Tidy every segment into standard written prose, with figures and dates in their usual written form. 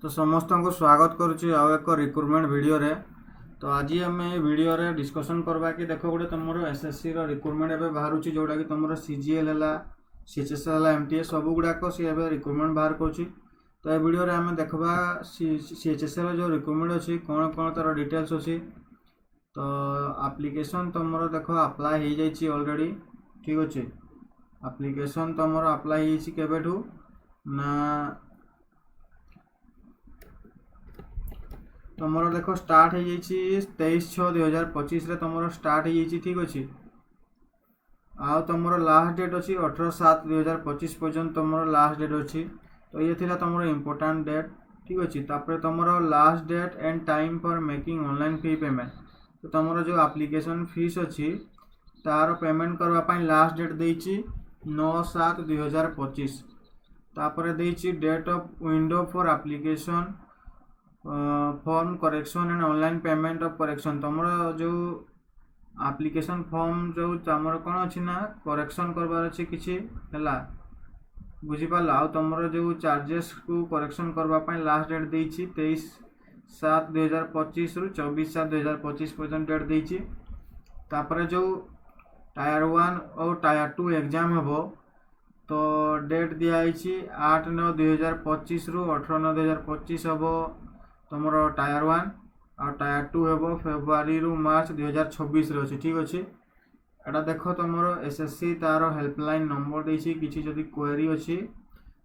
तो समस्त को स्वागत करुच्ची आउ एक रिक्रुटमेंट वीडियो रे। तो आज आम वीडियो रे डिस्कसन करवा कि देख गोटे तुम एसएससी रिक्रुटमेंट एवं बाहर जोटा कि तुम सीजीएल है सीएचएसएल है एमटीएस सब गुड़ाक सी रिक्रुटमेंट बाहर करुच्ची। तो ये वीडियो रे आम देखा सीएचएसएल जो रिक्रुटमेंट अच्छी कौन कौन तार डिटेल्स अच्छी। तो एप्लिकेशन तुम देख अप्लाई हो जाइए ऑलरेडी, ठीक अच्छे। एप्लिकेशन तुम अप्लाई केबेठू ना तुम देख स्टार्ट हो 23/6/2025 तुम स्टार्ट हो, ठीक अच्छे। आउ तुम लास्ट डेट अच्छी 18/7/2025 पर्यंत तुम लास्ट डेट अच्छी। तो ये थी तुम इम्पोर्टाट डेट, ठीक अच्छे। तापर तुम last date and time for making online fee payment. तो तुम जो एप्लिकेशन फीस अच्छी तार पेमेंट करने लास्ट डेट देती 9/7/2025। तापर देती date of window for application form correction and online payment of correction. तुम जो एप्लिकेशन फॉर्म जो तुम कौन अच्छी ना करेक्शन करवार अच्छी किसी है बुझीपार। आउ तुम जो चार्जेस को करेक्शन करने लास्ट डेट देती 23/7/2025 रु 24/7/2025 पर्यंत डेट देती। तापर जो टायर 1 और टायर 2 एग्जाम हम तो डेट दिखाई 8/9/2025 रु 18/9/2025 हम तुम टायर 1 और टायर 2 हम फेब्रुआरी रु मार्च 2026 अच्छे, ठीक अच्छे। एटा देख तुम एसएससी तार हेल्पलाइन नंबर देसी किसी जदि क्वेरी अच्छी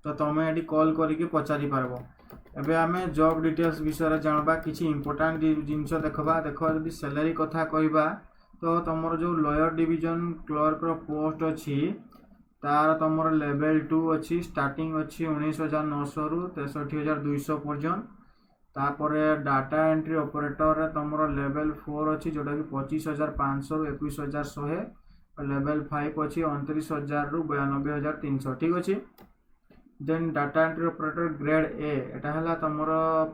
तो तुम ये कॉल करके पचारि पारबो। एबे आमे जॉब डिटेल्स विषय जानबा किसी इंपोर्टेंट जिनस देखबा। देख जदि सैलरी कथा कहबा तो तुम जो लॉयर डिवीजन क्लर्क पोस्ट अच्छी तार तुम लेवल 2 अच्छी स्टार्टिंग अच्छी 19,900 रु 63,200 पर्यंत। तापर डाटा एंट्री ऑपरेटर तुम लेवल 4 अच्छी जोटा कि 25,500 रु 21,100। लेवल 5 अच्छी 29,000 रु 92,300, ठीक अच्छे। Then data entry operator grade A एटा है तुम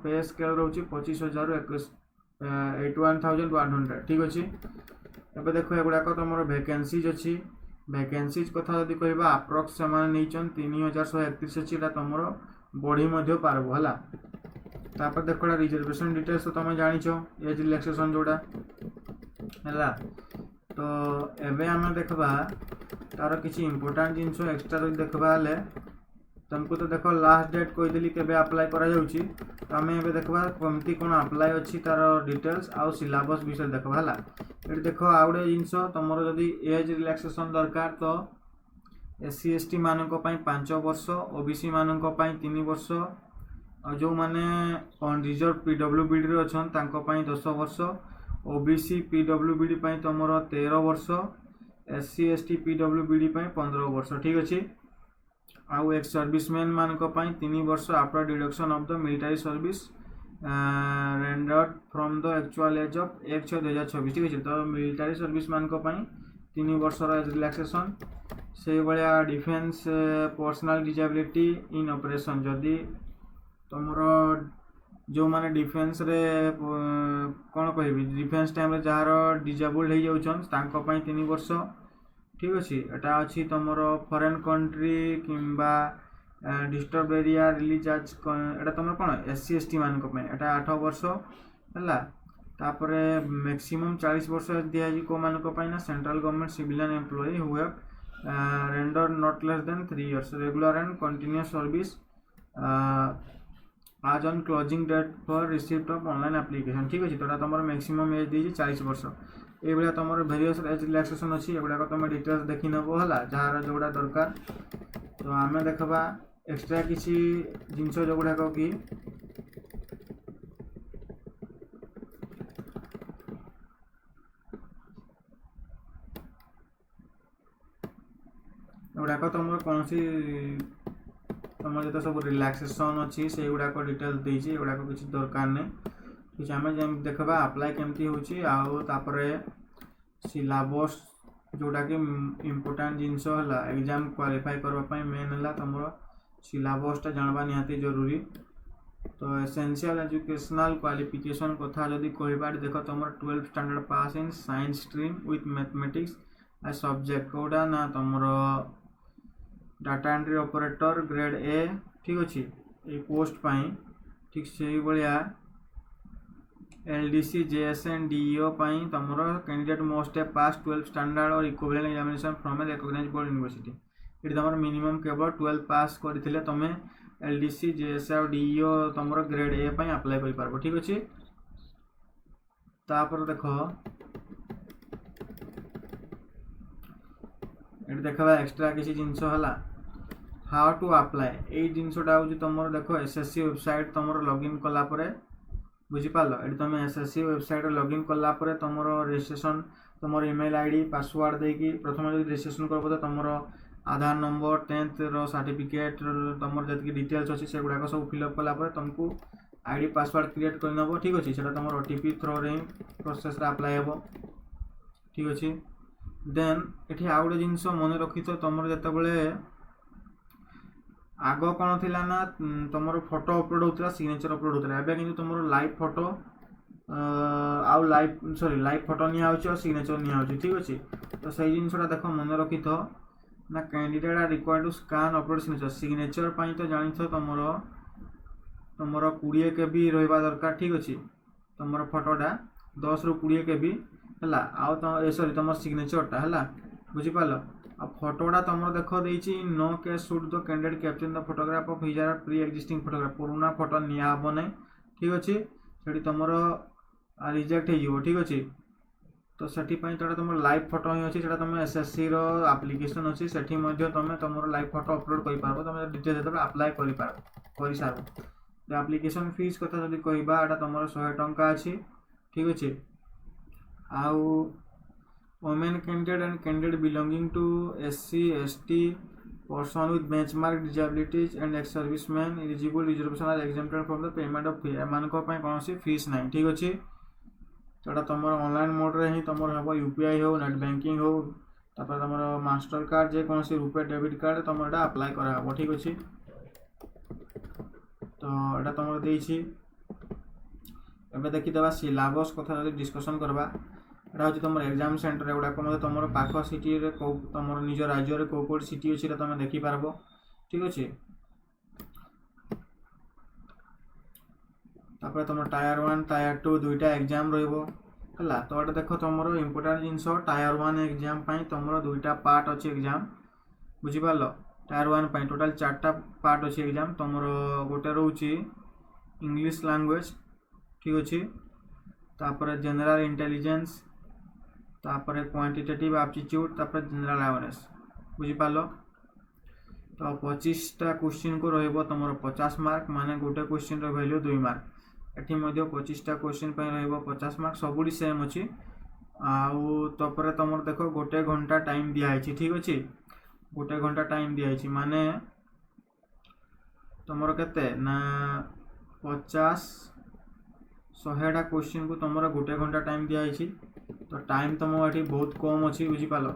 पे स्केल रोचे 25,000 रु 81,100, ठीक अच्छे। एबे देखो एगुड़ाक तुम वैकेंसीज अच्छी। वैकेंसीज कथा जब कह अप्रॉक्स से 3,131 अच्छी तुम बढ़ी पारबो है। तापर देखो रिजर्वेशन डिटेल्स तो तुम जानिछ एज रिलैक्सेशन जोड़ा है। तो एबे आम देखा तार किसी इंपोर्टेंट जिनस एक्सट्रा देखा तुमको तो देख लास्ट डेट कहीदेली केबे अप्लाई करा जाउची। तो आम ए देखा कमती कौन अप्लाई अच्छी तार डिटेल्स आउ सिलेबस विषय देखा है। ये देख आउ गए जिनस तुम जदि एज रिलैक्सेशन दरकार तो SC ST मानक 5 वर्ष, OBC मानक 3 वर्ष, जो मैंने अनरिजर्व PWBD अच्छा 10 वर्ष, OBC PWBD तुम 13 वर्ष, SC ST PWBD 15 वर्ष, ठीक अच्छे। आउ एक्स सर्विसमैन मानक 3 वर्ष after deduction of the military service rendered from the actual as of 1/6/2026, ठीक अच्छे। तो मिलिटरी सर्विस मानक 3 वर्ष एज रिलैक्सेशन। से भाया defence personnel disability in operation जदि तुम जो माने डिफेन्स रे कौन कह डिफेन्स टाइम जार डिजेबल्ड हो जाऊँ 3 वर्ष, ठीक अच्छे। एटा अच्छी तुम फॉरेन कंट्री किंबा डिस्टर्ब एरिया रिलीज आज एटा तुम कौन SC ST मानक 8 वर्ष है। तापर मैक्सिमम 40 वर्ष दिखाई कौ मानक ना central government civilian employee who have render not less than 3 years regular and continuous service as on closing date for receipt of online application, ठीक अच्छे। तो तुम मैक्सिमम एज दी 40 वर्ष। ये तुम वेरियस एज रिलैक्सेशन अच्छी एगुड़ाक तुम डिटेल्स देखी नब है जार जोड़ा दरकार। तो आम देखा एक्सट्रा किसी जिनस जो गुड़ाक कि गुड़ाक तुम कौन सी तुम जो सब रिलैक्सेशन अच्छी से गुड़ाक डिटेल्स देती एगुड़ाक किसी दरकार नहीं किसी आम देखा अप्लाई केमती होपर सिलेबस जोटा कि इम्पोर्टेंट जिनस है एग्जाम क्वालिफाई करने मेन है तुम सिलेबसटा जानवा निहाती जरूरी। तो एसेंशियल एजुकेशनल क्वालिफिकेशन कथा जदि कहबा देख तुम 12th standard pass in science stream with mathematics as subject कौटा ना तुम data entry operator grade A, ठीक अच्छे। ये पोस्ट पाई ठीक से भाया LDC JSN DEO पाई तमरो candidate must a pass 12 standard और equivalent examination from a recognised board university ये तमरो मिनिमम केवल 12 पास करथिले तमे LDC JSN और DEO तमरो ग्रेड ए पाई अप्लाई करि पारबो ठीक अछि तापर देखो ये देखबा एक्स्ट्रा किसी जिंस हला हाउ टू अप्लाई ए जिनसटा हो तुम देखो SSC वेबसाइट तुम लॉगिन कला परे बुझी पाल ये तुम SSC वेबसाइट लॉगिन कला परे तुम रजिस्ट्रेशन तुम ईमेल आईडी पासवर्ड देकी प्रथम जो रजिस्ट्रेशन करबो तो तुम आधार नंबर 10th रो सर्टिफिकेट तुम जति डिटेल्स अछि से गुडा सब फिलअप कला परे तुमको आईडी पासवर्ड क्रिएट कर नबो ठीक अछि सेटा तुम OTP थ्रो रे प्रोसेस रे अप्लाई हेबो ठीक अछि देन एठी आ गुडे जिंस मन रखि तो तुम जते बेले आग कौन थी ना तुम फोटो अपलोड होता सिग्नेचर अपलोड होता है कि तुम लाइव फोटो आउ लाइव सॉरी लाइव फोटो निया सिग्नेचर निया ठीक अच्छे तो सही जिनसा देख मन रखी तो ना candidate are required to scan upload signature signature पाई तो जानी तुम 20 KB रहा दरकार ठीक अच्छे तुम फोटोटा 10 ରୁ 20 KB है आउ सॉरी तुम सिग्नेचरटा है बुझीपाल आ फोटोटा तुम देख देती नो के should the candidate capture the photograph of his or pre existing photograph पुराना फोटो निया हम ना ठीक अच्छे से तुम रिजेक्ट हो ठीक अच्छे तो सेठी तुम लाइव फोटो ही अच्छी तुम SSC रो एप्लिकेशन अच्छी से तुम लाइव फोटो अपलोड कर पार तुम डिटेल्स जो अप्लाई कर सार एप्लिकेशन फीस कथा जब कहवा तुम 100 टंका अच्छी ठीक अच्छे आउ women candidate and candidate belonging to SC ST person with benchmark disabilities and ex-servicemen eligible reservation are exempted from the payment of fee एमान को पय कोनोसी फीस नहीं ठीक अछि तोटा तमर ऑनलाइन मोड रे ही तमर हबो UPI हो नेट बैंकिंग हो तापर तमर मास्टर कार्ड जे कोनोसी रुपे डेबिट कार्ड तमरटा अप्लाई करा हबो ठीक अछि तो एटा तमर देई छी एबे देखि देबा सिलेबस कथा जदि डिस्कशन करबा एटा हूँ तुम एग्जाम सेंटर गुड़ाक तुम पाख सिटी तुम निज राज्य कौ सिटी अच्छी तुम देखिपार ठीक अच्छे तुम टायर 1 टायर 2 दुईटा एग्जाम रहा तो ये देख तुम इम्पोर्टाट जिनस टायर 1 एग्जाम तुम दुईटा पार्ट अच्छे एग्जाम बुझीपार टायर 1 टोटाल 4टा पार्ट अच्छे एग्जाम तुम गोटे रोचे इंग्लिश लैंग्वेज ठीक अच्छे तापर जनरल इंटेलिजेंस तापर क्वांटिटेटिव एप्टीट्यूड तापर जनरल अवेयरनेस बुझीपाल तो 25टा क्वेश्चन को रहिबो तुमरो 50 मार्क माने गोटे क्वेश्चन रो वैल्यू 2 मार्क एठी मध्ये 25टा क्वेश्चन पय रहिबो 50 मार्क सबुडी सेम अछि आउ तपर तुमर देखो गोटे घंटा टाइम दिया आछि ठीक अछि गोटे घंटा टाइम दिया आछि माने तुमरो केते ना 50 100टा क्वेश्चन को तुमरो गोटे घंटा टाइम दिया आछि तो टाइम तुम ये बहुत कम अच्छी बुझीपाल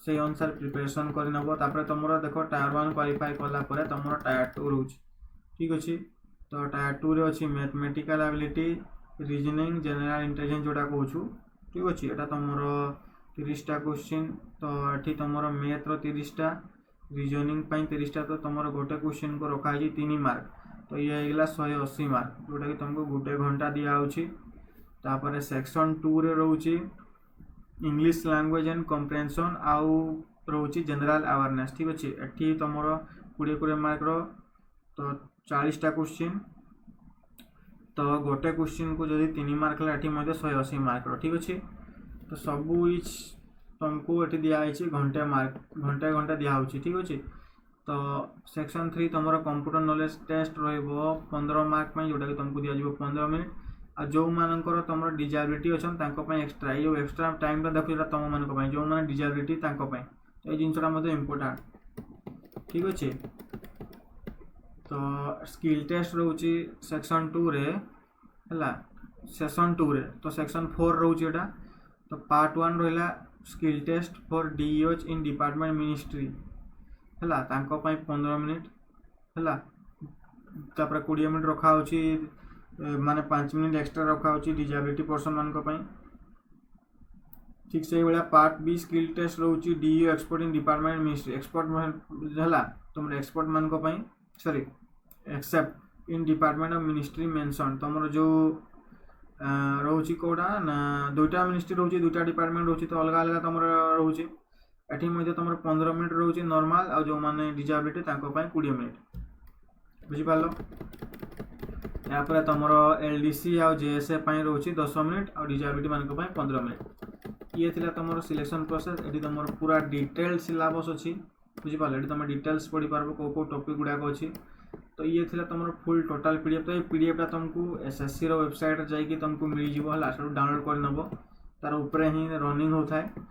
से अनुसार प्रिपरेशन कर तुम देखो टायर 1 क्वालिफाई कलापर तुम टायर 2 रोच ठीक अच्छे तो टायर 2 रे अच्छी mathematical ability reasoning general intelligence जोटा कहूँ ठीक अच्छे यहाँ तुम 30टा क्वेश्चन तो ये तुम मैथ रो 30टा रीजनिंग 30टा तो तुम गोटे क्वेश्चन को रखाई 3 मार्क तो ये होगा 180 मार्क जोटा कि तुमको गोटे घंटा दिखाई तापर सेक्शन 2 रे रोची इंग्लिश लैंग्वेज एंड कॉम्प्रिहेंशन आउ रोची जनरल अवेयरनेस ठीक अच्छे एठी तुमर 20 मार्क रो तो 40टा क्वेश्चन तो गोटे क्वेश्चन को जदि 3 मार्क ला एठी मध्ये 180 मार्क रो ठीक अच्छे तो सबू इच तुमको एठी दिया आइछि घंटे मार्क घंटा दिया होछि ठीक अच्छे तो सेक्शन 3 तुमर कंप्यूटर नॉलेज टेस्ट रहइबो 15 मार्क में जोटा कि तुमको दिया जिवो 15 मिनिट आ जो मानकर तुम डिजाबिलिटी अच्छा एक्सट्रा ये एक्सट्रा टाइम देखो तुम मान जो मैंने डिजाबिलिटी तो ये जिनसा इम्पोर्टाट ठीक अच्छे तो स्किल टेस्ट रोचे सेक्शन 2 रे है सेक्शन 2 रे तो सेक्शन 4 रोचे एटा तो पार्ट 1 रहा skill test for DEOs in department ministry है 15 मिनिट है 20 मिनिट रखा माने 5 मिनिट एक्स्ट्रा रखा डिजाबिलिटी पर्सन मान ठीक से भाया पार्ट बी स्किल टेस्ट रोचे DEO expert in department ministry expert है तुम एक्सपर्ट मान sorry except in department of ministry mention तुमर जो रोचे कौटा ना दुईटा मिनिस्ट्री रोचे दुईटा डिपार्टमेंट रोचे तो अलग अलग तुम रोचे एटी तुम 15 मिनट रोचे नॉर्मल आ जो माने डिसेबिलिटी 20 मिनट बुझिपाल यापर तुम एलडीसी आ जेएसए रोचे 10 मिनट आ डिसेबिलिटी मान 15 मिनट ये थिला तुम सिलेक्शन प्रोसेस ये तुम पूरा डिटेल सिलेबस अच्छी बुझिपाल ये तुम डिटेल्स पढ़ी पार्ब कौ टॉपिक गुड़ाक अच्छी तो ये थिला तुम फुल टोटाल पीडीएफ तो ये पीडीएफटा तुमको एसएससी रो वेबसाइट जाइए तुमको मिल जाव है डाउनलोड कर नब तार ऊपर ही रनिंग होता है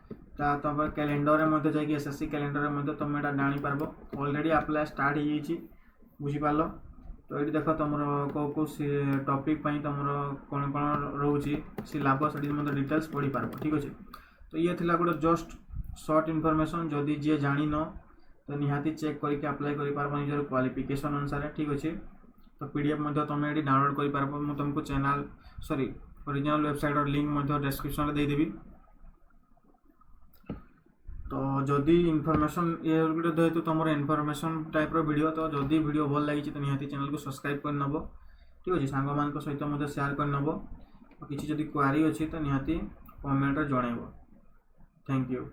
तुम कैलेंडर में जाइए एसएससी कैलेंडर में तुम यहाँ जानी पार्ब ऑलरेडी अप्लाई स्टार्ट हो जाइए बुझिपाल तो ये देख तुम कौ टॉपिक तुम कौन कौन रोचे सिलेबस ये डिटेल्स पढ़ी पार्ब ठीक अच्छे तो ये थिला गोटे जस्ट शॉर्ट इनफॉरमेशन जदि जी जानी न तो निहाती चेक करके अप्लाई कर पार्ब निजर क्वालिफिकेशन अनुसार ठीक अच्छे तो पीडीएफ तुम ये डाउनलोड कर पार्ब मुझे तुमको चैनल सॉरी ओरिजिनल वेबसाइट और लिंक डिस्क्रिप्शन में देदेवी तो जदि इनफॉरमेशन ये गोटे जेहतु तुम इनफॉरमेशन टाइप वीडियो तो जदि वीडियो भल लगी तो निहाती चैनल को सब्सक्राइब कर नब ठीक अच्छे सांग मान सहित शेयर कर नब किसी जदि क्वेरी अच्छी तो निहाती कमेंट जनइब थैंक यू।